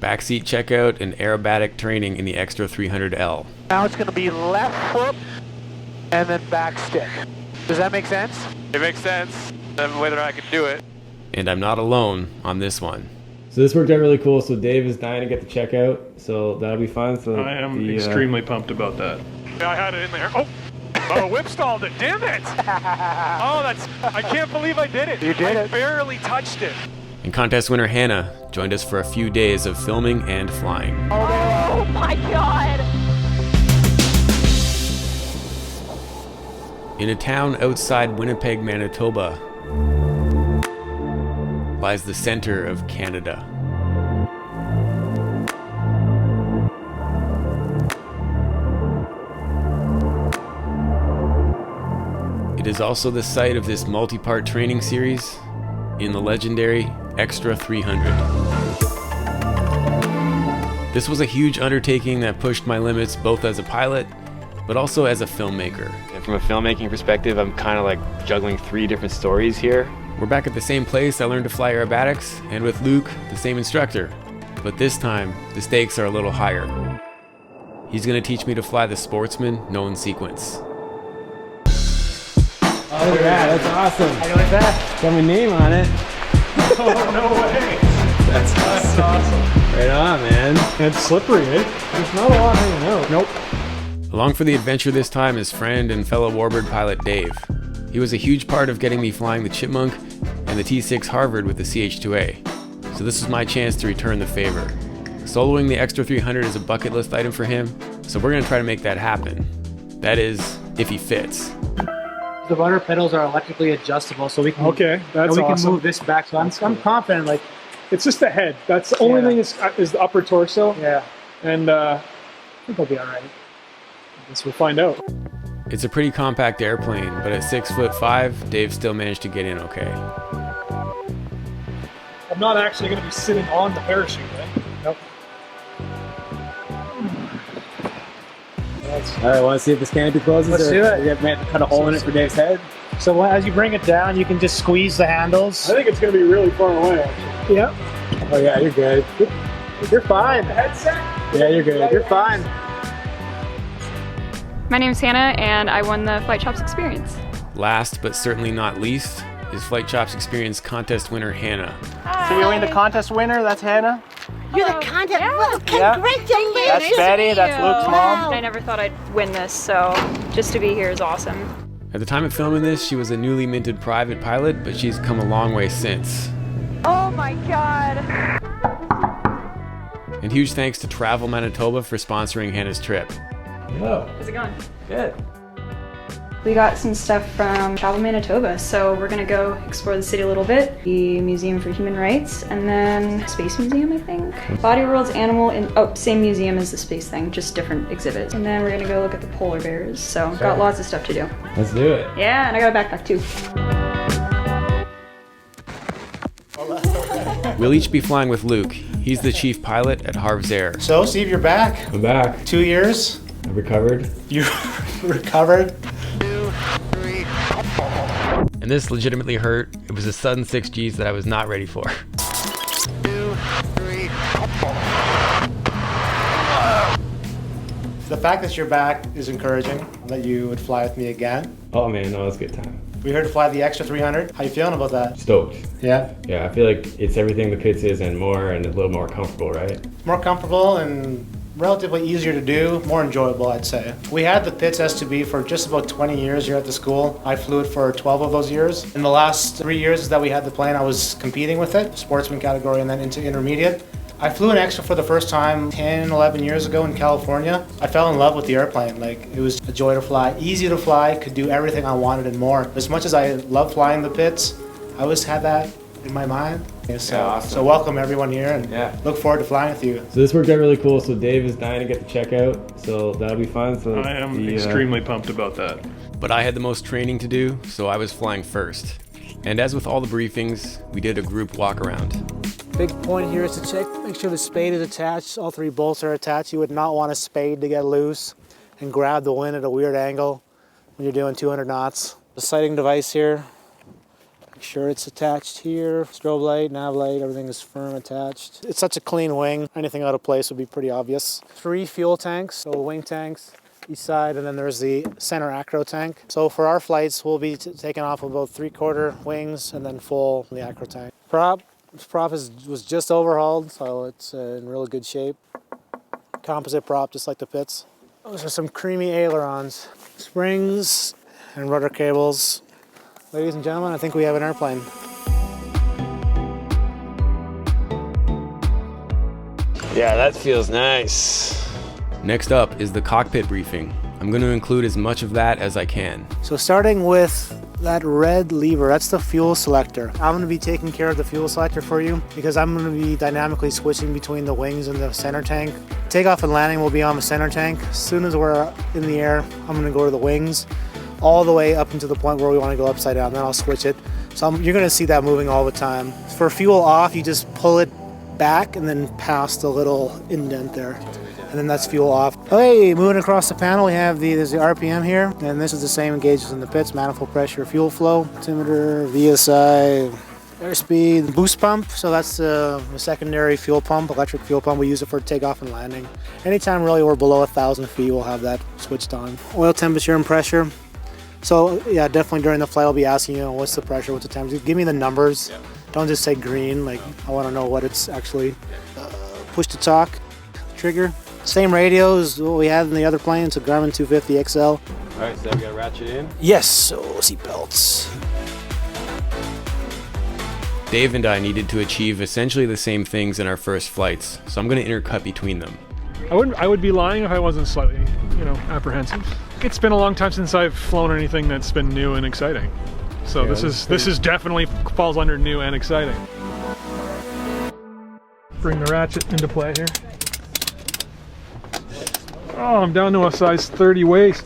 backseat checkout, and aerobatic training in the Extra 300L. Now it's going to be left foot and then back stick. Does that make sense? It makes sense, whether I can do it. And I'm not alone on this one. So this worked out really cool. So Dave is dying to get the checkout, so that'll be fun. So I am extremely pumped about that. I had it in there. Oh, whip stalled it. Damn it! I can't believe I did it. You did I it. barely touched it. And contest winner Hannah joined us for a few days of filming and flying. Oh my God! In a town outside Winnipeg, Manitoba, lies the center of Canada. It is also the site of this multi-part training series in the legendary Extra 300. This was a huge undertaking that pushed my limits both as a pilot, but also as a filmmaker. And from a filmmaking perspective, I'm kind of like juggling 3 different stories here. We're back at the same place I learned to fly aerobatics, and with Luke, the same instructor. But this time, the stakes are a little higher. He's gonna teach me to fly the Sportsman known sequence. Oh, look at that. That's awesome. I like that. Got my name on it. Oh, no way. That's awesome. Right on, man. It's slippery, eh? There's not a lot hanging out. Nope. Along for the adventure this time is friend and fellow warbird pilot Dave. He was a huge part of getting me flying the Chipmunk and the T6 Harvard with the CH-2A. So this was my chance to return the favor. Soloing the Extra 300 is a bucket list item for him, so we're gonna try to make that happen. That is, if he fits. The rudder pedals are electrically adjustable, so we can that's we can awesome. move this back. So I'm confident. Like, It's just the head. That's the only thing is the upper torso. yeah, And I think I'll be all right. I guess we'll find out. It's a pretty compact airplane, but at 6'5", Dave still managed to get in okay. I'm not actually going to be sitting on the parachute, right? Nope. All right, want to see if this canopy closes? Let's do it. You have to cut a hole in it for Dave's head. So as you bring it down, you can just squeeze the handles. I think it's going to be really far away, actually. Yep. Oh yeah, you're good. You're fine. Headset? Yeah, you're good. You're fine. My name's Hannah, and I won the FlightChops Experience. Last but certainly not least is FlightChops Experience contest winner Hannah. So you're the contest winner. That's Hannah. You're the contest. Yeah. Well, congratulations. That's Nice to Betty. meet That's you. Luke's mom. I never thought I'd win this, so just to be here is awesome. At the time of filming this, she was a newly minted private pilot, but she's come a long way since. Oh my God. And huge thanks to Travel Manitoba for sponsoring Hannah's trip. Hello. How's it going? Good. We got some stuff from Travel Manitoba, so we're gonna go explore the city a little bit. The Museum for Human Rights, and then Space Museum, I think. Body World's animal, same museum as the space thing, just different exhibits. And then we're gonna go look at the polar bears, so got lots of stuff to do. Let's do it. Yeah, and I got a backpack too. We'll each be flying with Luke. He's the chief pilot at HARV'S AIR. So, Steve, you're back. I'm back. 2 years. I've recovered. You recovered. And this legitimately hurt. It was a sudden 6Gs that I was not ready for. The fact that you're back is encouraging, that you would fly with me again. Oh man, no, it was a good time. We heard to fly the Extra 300. How you feeling about that? Stoked. Yeah? Yeah, I feel like it's everything the PIC is and more, and a little more comfortable, right? More comfortable and relatively easier to do, more enjoyable, I'd say. We had the PITS S2B for just about 20 years here at the school. I flew it for 12 of those years. In the last 3 years that we had the plane, I was competing with it, sportsman category and then into intermediate. I flew an Extra for the first time 10, 11 years ago in California. I fell in love with the airplane. Like, it was a joy to fly, easy to fly, could do everything I wanted and more. As much as I love flying the PITS, I always had that in my mind. So welcome everyone here, and look forward to flying with you. So this worked out really cool. So Dave is dying to get the checkout, so that'll be fun. So I am extremely pumped about that. But I had the most training to do, so I was flying first. And as with all the briefings, we did a group walk around. Big point here is to check, make sure the spade is attached. All 3 bolts are attached. You would not want a spade to get loose and grab the wind at a weird angle when you're doing 200 knots. The sighting device here, Make sure it's attached here. Strobe light, nav light, everything is firm attached. It's such a clean wing. Anything out of place would be pretty obvious. 3 fuel tanks, so wing tanks each side, and then there's the center acro tank. So for our flights, we'll be taking off about 3/4 wings and then full the acro tank. This prop was just overhauled, so it's in really good shape. Composite prop, just like the pits. Those are some creamy ailerons. Springs and rudder cables. Ladies and gentlemen, I think we have an airplane. Yeah, that feels nice. Next up is the cockpit briefing. I'm going to include as much of that as I can. So starting with that red lever, that's the fuel selector. I'm going to be taking care of the fuel selector for you because I'm going to be dynamically switching between the wings and the center tank. Takeoff and landing will be on the center tank. As soon as we're in the air, I'm going to go to the wings all the way up into the point where we want to go upside down. Then I'll switch it. So you're going to see that moving all the time. For fuel off, you just pull it back and then past the little indent there. And then that's fuel off. Okay, moving across the panel, we have there's the RPM here, and this is the same gauges in the pits: manifold pressure, fuel flow, altimeter, VSI, airspeed, boost pump. So that's the secondary fuel pump, electric fuel pump. We use it for takeoff and landing. Anytime really we're below 1,000 feet, we'll have that switched on. Oil temperature and pressure. So yeah, definitely during the flight, I'll be asking you, what's the pressure, what's the temperature? Give me the numbers. Yep. Don't just say green. Like I want to know what it's actually. Push to talk, trigger. Same radio as what we had in the other plane. It's a Garmin 250 XL. All right, so we got to ratchet in? Yes, so seat belts. Dave and I needed to achieve essentially the same things in our first flights, so I'm going to intercut between them. I would be lying if I wasn't slightly, apprehensive. It's been a long time since I've flown anything that's been new and exciting. So yeah, this is definitely falls under new and exciting. Bring the ratchet into play here. Oh, I'm down to a size 30 waist.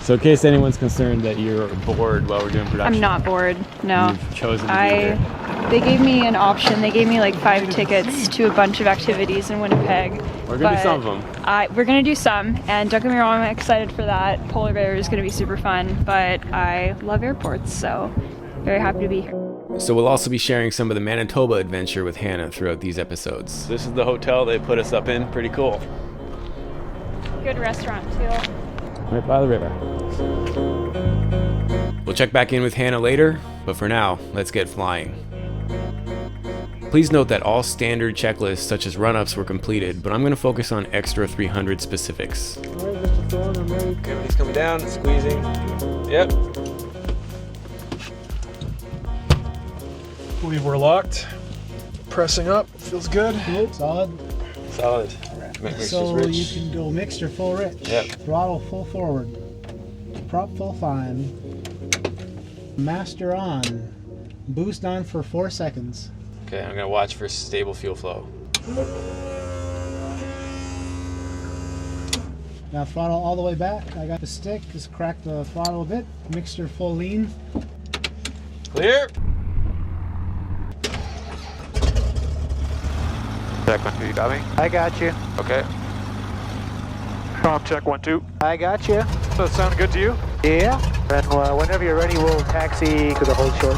So in case anyone's concerned that you're bored while we're doing production. I'm not bored, no. You've chosen to be here. They gave me an option. They gave me like 5 tickets to a bunch of activities in Winnipeg. We're going to do some of them. We're going to do some, and don't get me wrong, I'm excited for that. Polar Bear is going to be super fun, but I love airports, so very happy to be here. So we'll also be sharing some of the Manitoba adventure with Hannah throughout these episodes. This is the hotel they put us up in. Pretty cool. Good restaurant too. Right by the river. We'll check back in with Hannah later, but for now, let's get flying. Please note that all standard checklists such as run-ups were completed, but I'm going to focus on extra 300 specifics. Gravity's coming down, it's squeezing. Yep. I believe we're locked. Pressing up, feels good. Solid. Solid. So you can go mixture full rich. Yep. Throttle full forward. Prop full fine. Master on. Boost on for 4 seconds. Okay, I'm gonna watch for stable fuel flow. Now throttle all the way back. I got the stick. Just crack the throttle a bit. Mixture full lean. Clear. Check 1, 2, you got me? I got you. Okay. Prop check 1, 2. I got you. Does that sound good to you? Yeah. Then whenever you're ready, we'll taxi to the hold short.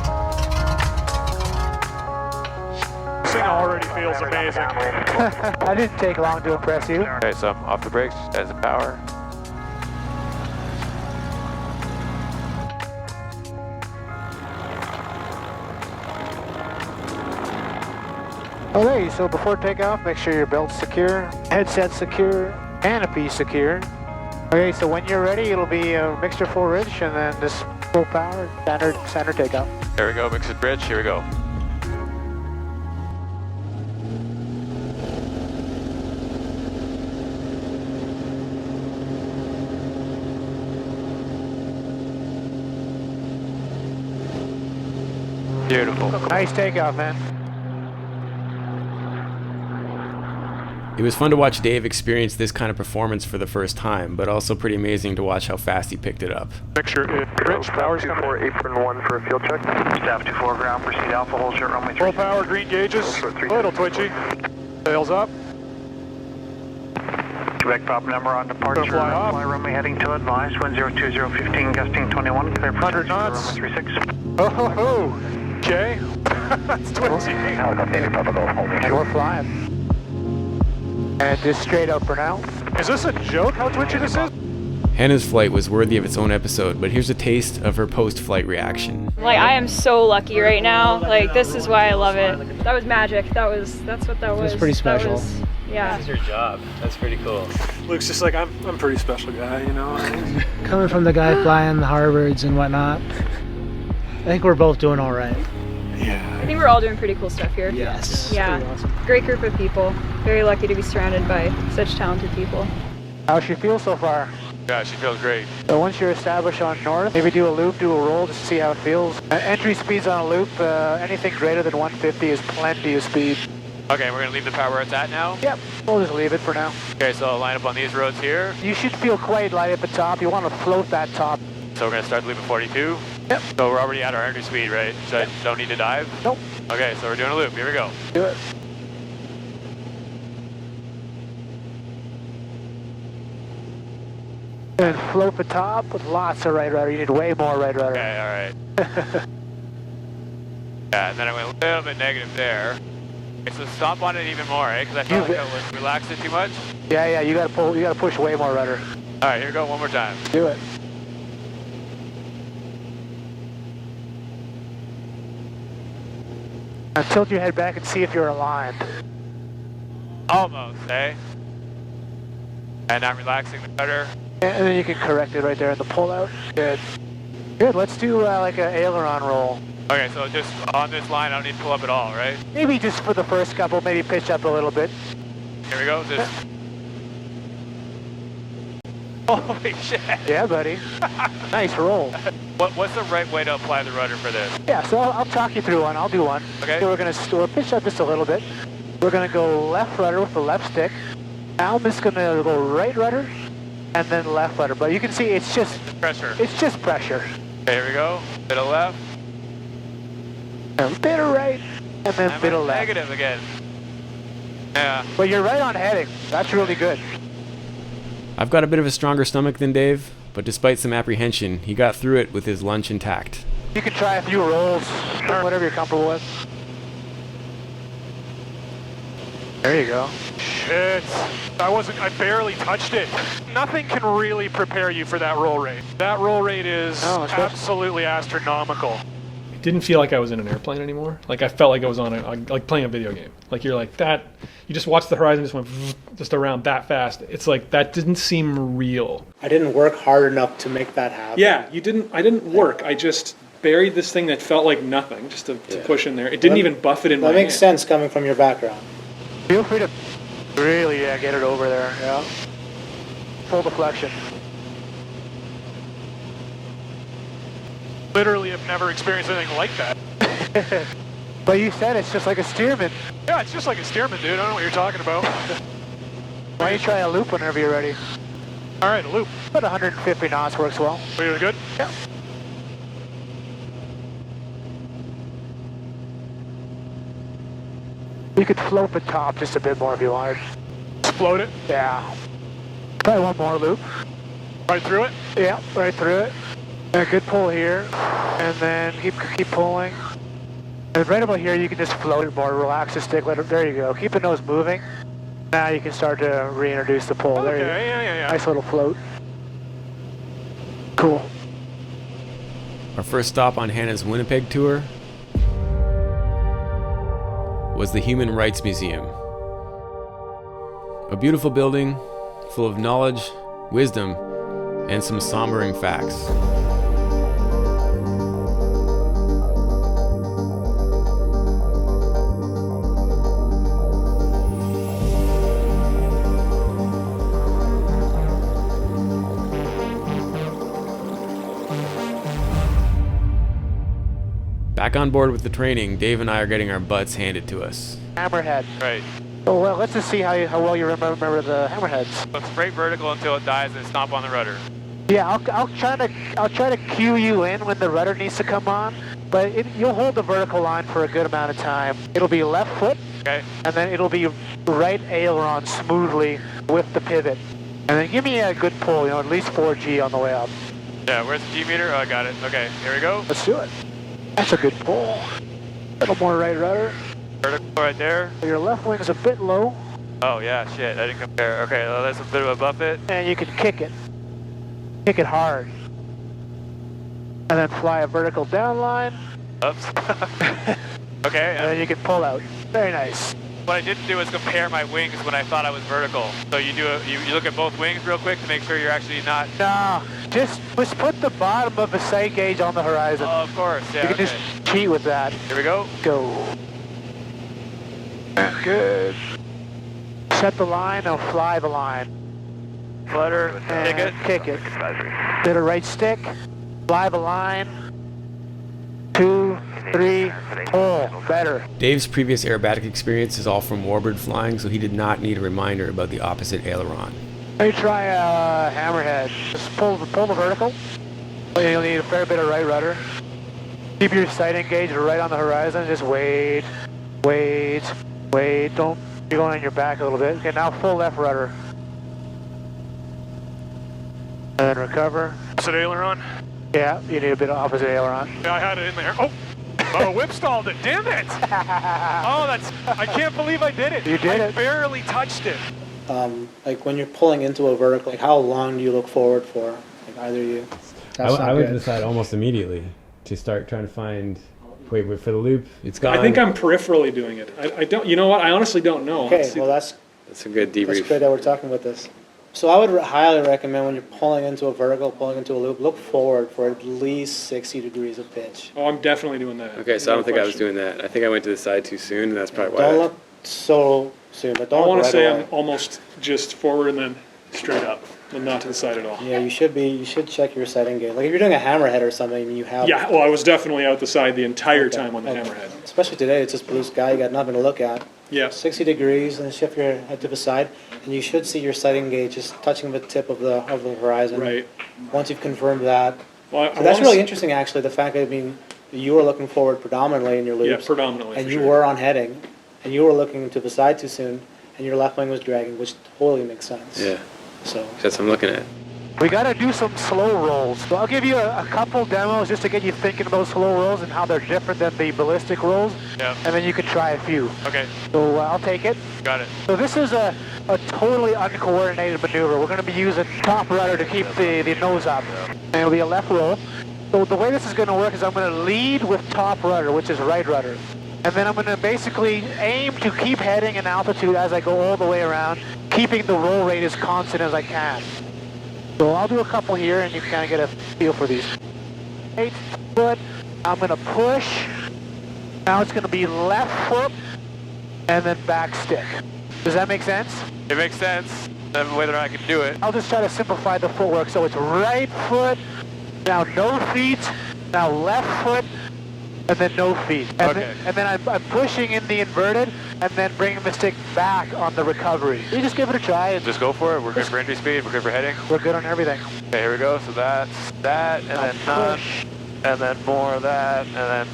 This thing already feels amazing. I didn't take long to impress you. Okay, so I'm off the brakes, as the power. Okay, so before takeoff, make sure your belt's secure, headset's secure, canopy's secure. Okay, so when you're ready, it'll be a mixture full rich and then just full power, standard takeoff. There we go, mix it rich, here we go. Beautiful. Nice takeoff, man. It was fun to watch Dave experience this kind of performance for the first time, but also pretty amazing to watch how fast he picked it up. Mixture rich, power's coming. 24, apron 1 for a field check. Staff 24, ground, proceed alpha, hold short, runway 3. Full power, green gauges, a little twitchy. Sails up. Quebec prop number on departure. Fly off. Fly runway heading to advise, wind 020, 15, gusting 21, clear for 100 knots. runway 36. Oh, okay. That's twitchy. And we're flying. And just straight up for now. Is this a joke how twitchy this is? Hannah's flight was worthy of its own episode, but here's a taste of her post-flight reaction. Like, I am so lucky right now. Like, this is why I love it. That was magic. That's what that was. It's pretty special. Yeah. This is your job. That's pretty cool. Luke's just like, I'm a pretty special guy, you know? Coming from the guy flying the Harvards and whatnot, I think we're both doing all right. Yeah. I think we're all doing pretty cool stuff here. Yes. Yeah. Awesome. Great group of people. Very lucky to be surrounded by such talented people. How's she feel so far? Yeah, she feels great. So once you're established on north, maybe do a loop, do a roll just to see how it feels. Entry speeds on a loop, anything greater than 150 is plenty of speed. Okay, we're gonna leave the power where it's at now? Yep, we'll just leave it for now. Okay, so I'll line up on these roads here. You should feel quite light at the top. You want to float that top. So we're gonna start the loop at 42? Yep. So we're already at our entry speed, right? So I don't need to dive? Nope. Okay, so we're doing a loop. Here we go. Do it. And float the top with lots of right rudder. You need way more right rudder. Okay, alright. Yeah, and then I went a little bit negative there. Okay, so stop on it even more, eh? Because I felt like I was relaxed it too much. Yeah, you gotta push way more rudder. Alright, here we go, one more time. Do it. Now tilt your head back and see if you're aligned. Almost, eh? And I'm relaxing the rudder. And then you can correct it right there in the pullout. Good. Good, let's do like an aileron roll. Okay, so just on this line, I don't need to pull up at all, right? Maybe just for the first couple, maybe pitch up a little bit. Here we go, just... Holy shit! Yeah, buddy. Nice roll. What's the right way to apply the rudder for this? Yeah, so I'll talk you through one. I'll do one. Okay. So we're gonna pitch up just a little bit. We're gonna go left rudder with the left stick. Now I'm just gonna go right rudder and then left rudder. But you can see it's just pressure. It's just pressure. Okay, here we go. Bit of left. A bit of right and then a bit of left. Negative again. Yeah. But you're right on heading. That's really good. I've got a bit of a stronger stomach than Dave, but despite some apprehension, he got through it with his lunch intact. You can try a few rolls, whatever you're comfortable with. There you go. Shit. I barely touched it. Nothing can really prepare you for that roll rate. That roll rate is absolutely astronomical. It didn't feel like I was in an airplane anymore. Like I felt like I was on like playing a video game. Like you're like that, you just watched the horizon just went just around that fast. It's like that didn't seem real. I didn't work hard enough to make that happen. Yeah, I didn't work. I just buried this thing that felt like nothing just to push in there. It didn't even buff it in my hand. That makes sense coming from your background. Feel free to really get it over there. Yeah. Full deflection. Literally have never experienced anything like that. But you said it's just like a Stearman. Yeah, it's just like a Stearman, dude. I don't know what you're talking about. Why don't you try a loop whenever you're ready? All right, a loop. About 150 knots works well. Are you doing good? Yeah. You could float the top just a bit more if you wanted. Float it? Yeah. Probably one more loop. Right through it? Yeah, right through it. And a good pull here. And then keep pulling. And right about here, you can just float it more. Relax the stick. There you go. Keep the nose moving. Now you can start to reintroduce the pull. Okay, there you go. yeah. Nice little float. Cool. Our first stop on Hannah's Winnipeg tour was the Human Rights Museum. A beautiful building full of knowledge, wisdom, and some sombering facts. Back on board with the training, Dave and I are getting our butts handed to us. Hammerhead. Right. Oh, well, let's just see how well you remember the hammerheads. So straight vertical until it dies and stomp on the rudder. Yeah, I'll try to cue you in when the rudder needs to come on, but you'll hold the vertical line for a good amount of time. It'll be left foot, okay, and then it'll be right aileron smoothly with the pivot. And then give me a good pull, at least 4G on the way up. Yeah, where's the G meter? Oh, I got it. Okay, here we go. Let's do it. That's a good pull. A little more right rudder. Vertical right there. Your left wing is a bit low. Oh yeah, shit, I didn't compare. Okay, well, that's a bit of a buffet. And you can kick it. Kick it hard. And then fly a vertical down line. Oops. Okay. And then you can pull out. Very nice. What I didn't do was compare my wings when I thought I was vertical. So you look at both wings real quick to make sure you're actually not... No, just put the bottom of the sight gauge on the horizon. Oh, of course, yeah, You can just cheat with that. Here we go. Go. Good. Set the line, now fly the line. Flutter, and kick it. Hit a right stick, fly the line. 2, 3, pull. Better. Dave's previous aerobatic experience is all from warbird flying, so he did not need a reminder about the opposite aileron. Let me try a hammerhead. Just pull the vertical. You'll need a fair bit of right rudder. Keep your sight engaged right on the horizon. Just wait, wait, wait. Don't. You're going on your back a little bit. Okay, now full left rudder. And then recover. Opposite aileron? Yeah, you need a bit of opposite aileron. Yeah, I had it in there. Oh, whip stalled it. Damn it! I can't believe I did it. You did it. I barely touched it. Like when you're pulling into a vertical, like how long do you look forward for? Like either you. I would decide almost immediately to start trying to find. Wait for the loop. It's gone. I think I'm peripherally doing it. I don't. You know what? I honestly don't know. Okay, well that's a good debrief. That's good that we're talking about this. So I would highly recommend when you're pulling into a vertical, pulling into a loop, look forward for at least 60 degrees of pitch. Oh, I'm definitely doing that. Okay, so I don't think I was doing that. I think I went to the side too soon, and that's probably why. Don't look so soon, but don't. I want look to right say away. I'm almost just forward and then straight up, and not to the side at all. Yeah, you should be. You should check your sight engage. Like if you're doing a hammerhead or something, you have. Yeah, well, I was definitely out the side the entire time on the hammerhead. Especially today, it's just blue sky. You got nothing to look at. Yeah. 60 degrees, and shift your head to the side, and you should see your sighting gauge just touching the tip of the horizon. Right. Once you've confirmed that. Well, So that's really interesting, actually. The fact that you were looking forward predominantly in your loops. Yeah, predominantly. And for you sure. were on heading, and you were looking to the side too soon, and your left wing was dragging, which totally makes sense. Yeah. So. That's what I'm looking at. We got to do some slow rolls. So I'll give you a couple demos just to get you thinking about slow rolls and how they're different than the ballistic rolls. Yeah. And then you can try a few. Okay. So I'll take it. Got it. So this is a totally uncoordinated maneuver. We're going to be using top rudder to keep the nose up. And it'll be a left roll. So the way this is going to work is I'm going to lead with top rudder, which is right rudder. And then I'm going to basically aim to keep heading in altitude as I go all the way around, keeping the roll rate as constant as I can. So I'll do a couple here and you can kind of get a feel for these. 8 foot, I'm going to push. Now it's going to be left foot and then back stick. Does that make sense? It makes sense. Whether I can do it. I'll just try to simplify the footwork. So it's right foot, now no feet, now left foot, and then no feet. And then I'm pushing in the inverted and then bringing the stick back on the recovery. You just give it a try. And just go for it. We're good for entry speed. We're good for heading. We're good on everything. Okay, here we go. So that's that, and then none, and then more of that, and then,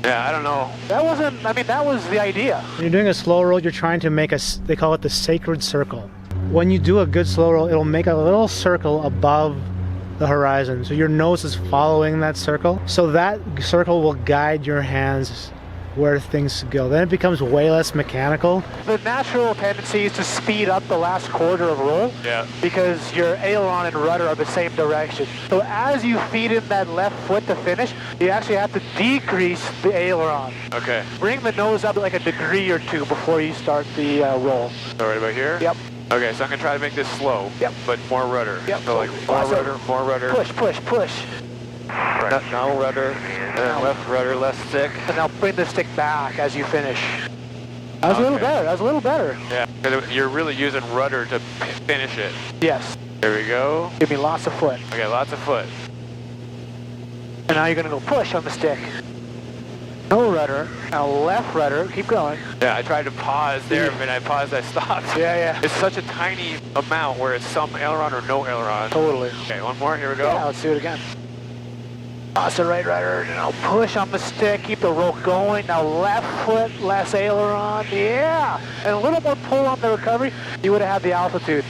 yeah, I don't know. That wasn't, that was the idea. When you're doing a slow roll, you're trying to make they call it the sacred circle. When you do a good slow roll, it'll make a little circle above the horizon. So your nose is following that circle. So that circle will guide your hands where things go. Then it becomes way less mechanical. The natural tendency is to speed up the last quarter of roll. Yeah. Because your aileron and rudder are the same direction. So as you feed in that left foot to finish, you actually have to decrease the aileron. Okay. Bring the nose up like a degree or two before you start the roll. So right about here? Yep. Okay, so I'm going to try to make this slow. Yep. But more rudder. Yep. So like more rudder. Push, push, push. Right. Now rudder, and then left rudder, left stick. And now bring the stick back as you finish. That was a little better, that was a little better. Yeah, because you're really using rudder to finish it. Yes. There we go. Give me lots of foot. Okay, lots of foot. And now you're going to go push on the stick. No rudder, now left rudder, keep going. Yeah, I tried to pause there, and I paused, I stopped. Yeah, yeah. It's such a tiny amount where it's some aileron or no aileron. Totally. Okay, one more, here we go. Yeah, let's do it again. Toss the right rudder, now push on the stick, keep the roll going. Now left foot, less aileron, yeah. And a little more pull on the recovery, you would have had the altitude.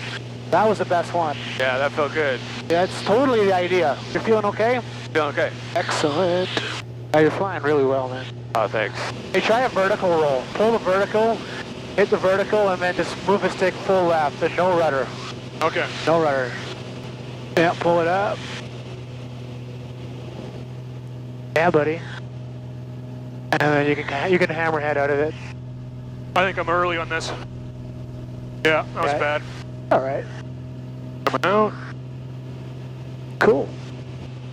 That was the best one. Yeah, that felt good. Yeah, it's totally the idea. You're feeling okay? Feeling okay. Excellent. You're flying really well, man. Oh, thanks. Hey, try a vertical roll. Pull the vertical, hit the vertical, and then just move the stick full left and no rudder. Okay. No rudder. Yeah, pull it up. Yeah, buddy. And then you can hammerhead out of it. I think I'm early on this. Yeah, that was bad. All right. Coming out. Cool.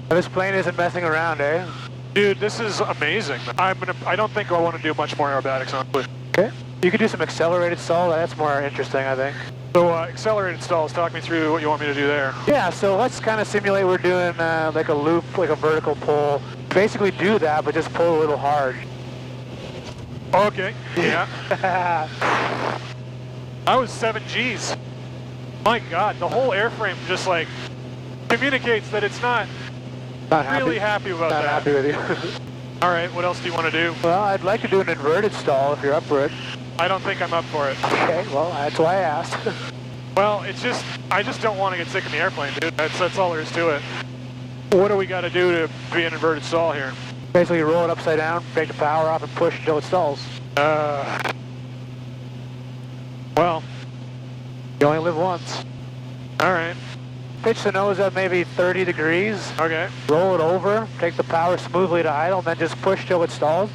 This plane isn't messing around, eh? Dude, this is amazing. I don't think I want to do much more aerobatics, honestly. Okay. You could do some accelerated stall. That's more interesting, I think. So, accelerated stalls, talk me through what you want me to do there. Yeah, so let's kind of simulate we're doing like a loop, like a vertical pull. Basically do that, but just pull a little hard. Okay, yeah. I was 7 Gs. My God, the whole airframe just like communicates that it's not really happy about that. Not happy with you. All right, what else do you want to do? Well, I'd like to do an inverted stall if you're up for it. I don't think I'm up for it. Okay, well, that's why I asked. Well, I just don't want to get sick in the airplane, dude. That's all there is to it. What do we got to do to be an inverted stall here? Basically, roll it upside down, break the power off, and push until it stalls. Well, you only live once. All right. Pitch the nose up maybe 30 degrees. Okay. Roll it over, take the power smoothly to idle, and then just push till it stalls,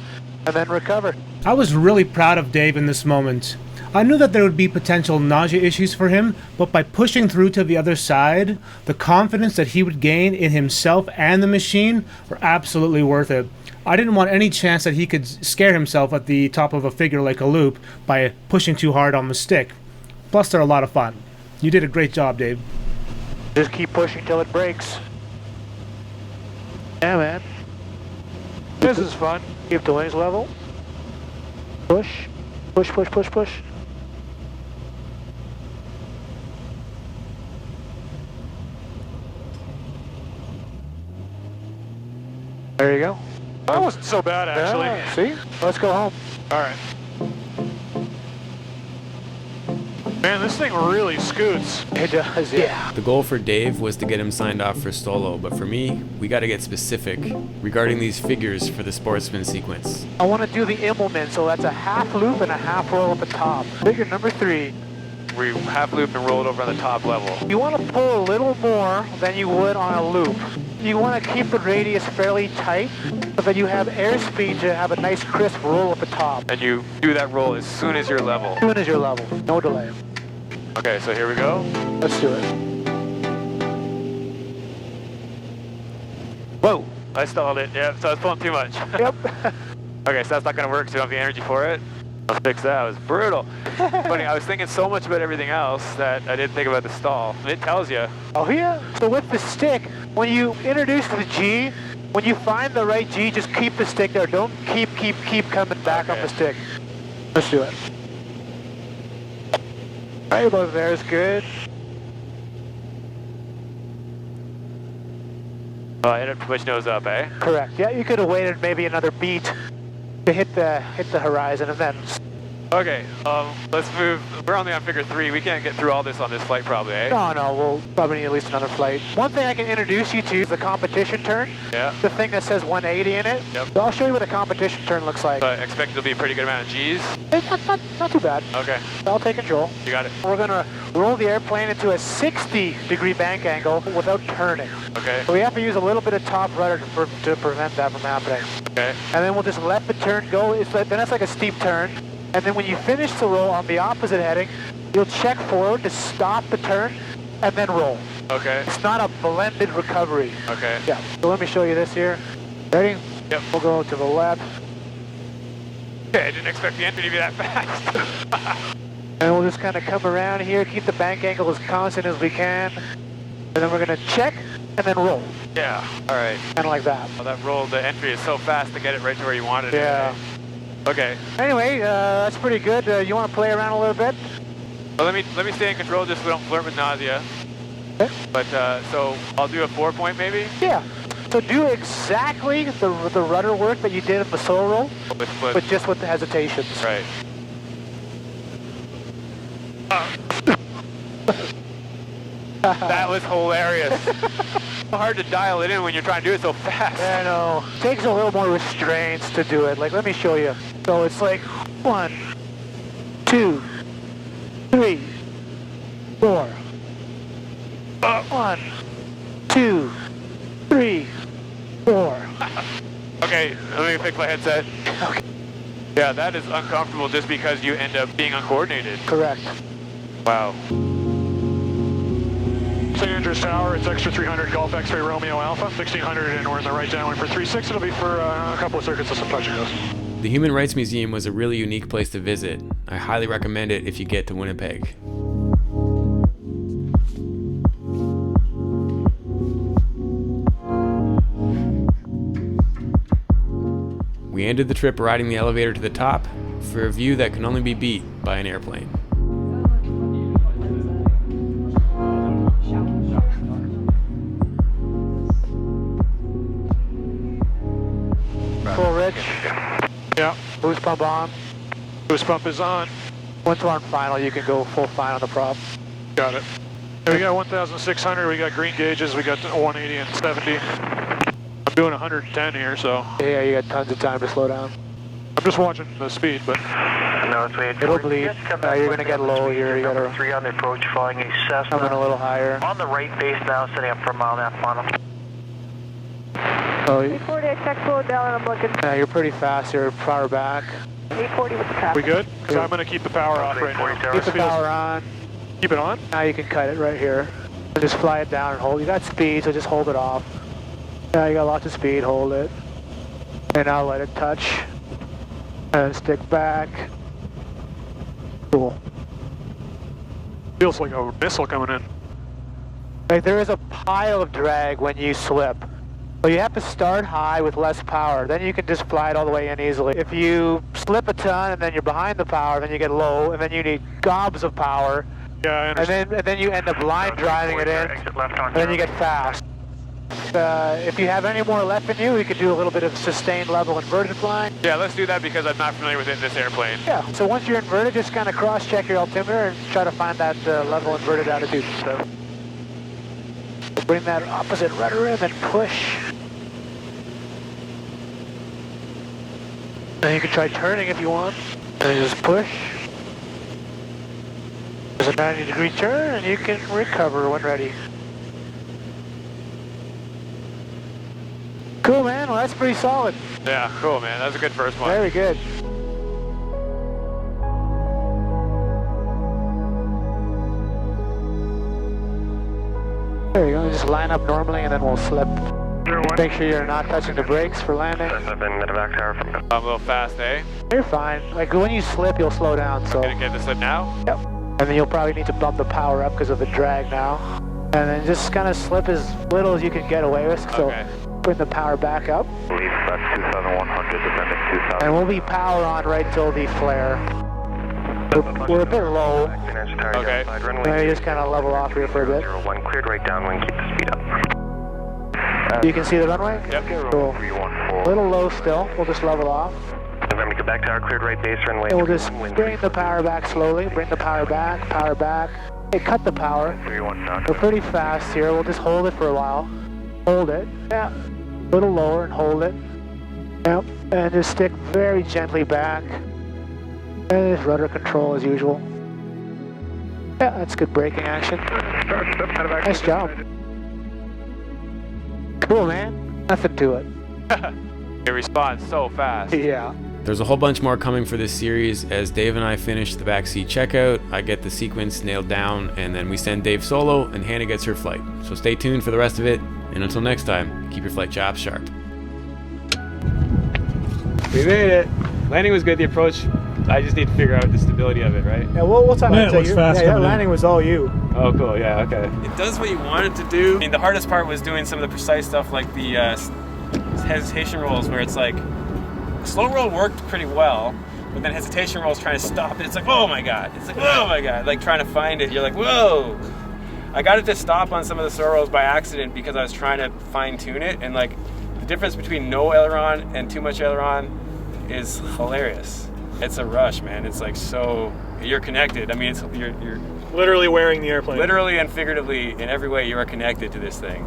and then recover. I was really proud of Dave in this moment. I knew that there would be potential nausea issues for him, but by pushing through to the other side, the confidence that he would gain in himself and the machine were absolutely worth it. I didn't want any chance that he could scare himself at the top of a figure like a loop by pushing too hard on the stick. Plus, they're a lot of fun. You did a great job, Dave. Just keep pushing till it breaks. Yeah, man. This is fun. Keep the wings level. Push. Push, push, push, push. There you go. That wasn't so bad, actually. Yeah, see? Let's go home. All right. Man, this thing really scoots. It does, yeah. The goal for Dave was to get him signed off for Stolo, but for me, we got to get specific regarding these figures for the Sportsman sequence. I want to do the Immelman, so that's a half loop and a half roll at the top. Figure number 3. We half loop and roll it over on the top level. You want to pull a little more than you would on a loop. You want to keep the radius fairly tight so that you have airspeed to have a nice crisp roll at the top. And you do that roll as soon as you're level. As soon as you're level, no delay. Okay, so here we go. Let's do it. Whoa! I stalled it, yeah, so I was pulling too much. Yep. Okay, so that's not going to work, so you don't have the energy for it. I'll fix that, it was brutal. Funny, I was thinking so much about everything else that I didn't think about the stall. It tells you. Oh yeah? So with the stick, when you introduce the G, when you find the right G, just keep the stick there. Don't keep coming back on the stick. Let's do it. Right about there is good. Oh, I ended up pushing nose up, eh? Correct. Yeah, you could have waited maybe another beat to hit the horizon and then. Okay, let's move. We're only on figure 3. We can't get through all this on this flight probably, eh? No, we'll probably need at least another flight. One thing I can introduce you to is the competition turn. Yeah. The thing that says 180 in it. Yep. So I'll show you what a competition turn looks like. So I expect it'll be a pretty good amount of G's. It's not too bad. Okay. I'll take control. You got it. We're gonna roll the airplane into a 60-degree bank angle without turning. Okay. So we have to use a little bit of top rudder to prevent that from happening. Okay. And then we'll just let the turn go. Then that's like a steep turn. And then when you finish the roll on the opposite heading, you'll check forward to stop the turn and then roll. Okay. It's not a blended recovery. Okay. Yeah. So let me show you this here. Ready? Yep. We'll go to the left. Okay, I didn't expect the entry to be that fast. And we'll just kind of come around here, keep the bank angle as constant as we can. And then we're going to check and then roll. Yeah. All right. Kind of like that. Well, that roll, the entry is so fast to get it right to where you wanted it. Yeah. Okay. Anyway, that's pretty good. You want to play around a little bit? Well, let me stay in control just so we don't flirt with nausea. Okay. But, so I'll do a 4-point maybe? Yeah. So do exactly the rudder work that you did in the solo roll, but just with the hesitations. Right. That was hilarious. hard to dial it in when you're trying to do it so fast. Yeah, I know. It takes a little more restraints to do it. Like, let me show you. So it's like 1, 2, 3, 4. 1, 2, 3, 4. Okay, let me fix my headset. Okay. Yeah, that is uncomfortable just because you end up being uncoordinated. Correct. Wow. St. Andrews Tower, it's extra 300 Golf X-ray Romeo Alpha, 1600, and we're in the right downwind for 36. It'll be for a couple of circuits of some touch and goes. The Human Rights Museum was a really unique place to visit. I highly recommend it if you get to Winnipeg. We ended the trip riding the elevator to the top for a view that can only be beat by an airplane. Full rich. Yeah. Boost pump on. Boost pump is on. Once we're on final, you can go full fine on the prop. Got it. Here we got 1,600, we got green gauges, we got 180 and 70. I'm doing 110 here, so. Yeah, you got tons of time to slow down. I'm just watching the speed, but. No, it's way. It'll bleed. You're going to get low here. You got to 3 on the approach, flying a Cessna. Coming a little higher. On the right base now, setting up for a mile-and-a-half final. Oh, 840, I check slow down and I'm looking. yeah, you're pretty fast here. Power back. 840 with the traffic. We good? Because I'm going to keep the power off right now. Keep the power on. Keep it on? Now you can cut it right here. And just fly it down and hold. You got speed, so just hold it off. Yeah, you got lots of speed. Hold it. And now let it touch. And stick back. Cool. Feels like a missile coming in. Like there is a pile of drag when you slip. So you have to start high with less power. Then you can just fly it all the way in easily. If you slip a ton and then you're behind the power, then you get low, and then you need gobs of power. Yeah, I understand. And then you end up line driving it in, and then you get fast. If you have any more left in you, you could do a little bit of sustained level inverted flying. Yeah, let's do that because I'm not familiar with it in this airplane. Yeah, so once you're inverted, just kind of cross-check your altimeter and try to find that level inverted attitude. So bring that opposite rudder in and push. Then you can try turning if you want. And you just push. There's a 90-degree turn and you can recover when ready. Cool, man. Well, that's pretty solid. Yeah, cool, man. That was a good first one. Very good. There you go. Just line up normally and then we'll slip. Make sure you're not touching the brakes for landing. I'm a little fast, eh? You're fine. Like when you slip, you'll slow down. So. Gonna get this slip now? Yep. And then you'll probably need to bump the power up because of the drag now. And then just kind of slip as little as you can get away with. So okay. Bring the power back up. Leave about 2,100, descending 2,000. And we'll be power on right till the flare. We're a bit low. Okay. Maybe just kind of level off here for a bit. 01, cleared right downwind, keep the speed up. You can see the runway? Yep. Cool. A little low still. We'll just level off. November, get back tower, cleared right base, runway. And we'll just bring the power back slowly. Bring the power back, power back. Hey, cut the power. We're pretty fast here. We'll just hold it for a while. Hold it. Yeah. A little lower and hold it. Yep. And just stick very gently back. And just rudder control as usual. Yeah, that's good braking action. Nice job. Cool, man. Nothing to it. It responds so fast. Yeah. There's a whole bunch more coming for this series. As Dave and I finish the backseat checkout, I get the sequence nailed down, and then we send Dave solo, and Hannah gets her flight. So stay tuned for the rest of it, and until next time, keep your flight chops sharp. We made it. Landing was good, the approach, I just need to figure out the stability of it, right? Yeah, we'll talk about it. Yeah, landing was all you. Oh, cool, yeah, okay. It does what you want it to do. I mean, the hardest part was doing some of the precise stuff like the hesitation rolls where it's like, slow roll worked pretty well, but then hesitation rolls trying to stop it. It's like, oh my God. It's like, oh my God. Like trying to find it. You're like, whoa. I got it to stop on some of the slow rolls by accident because I was trying to fine tune it. And like the difference between no aileron and too much aileron is hilarious. It's a rush, man. It's like so, you're connected. I mean, you're literally wearing the airplane. Literally and figuratively in every way you are connected to this thing.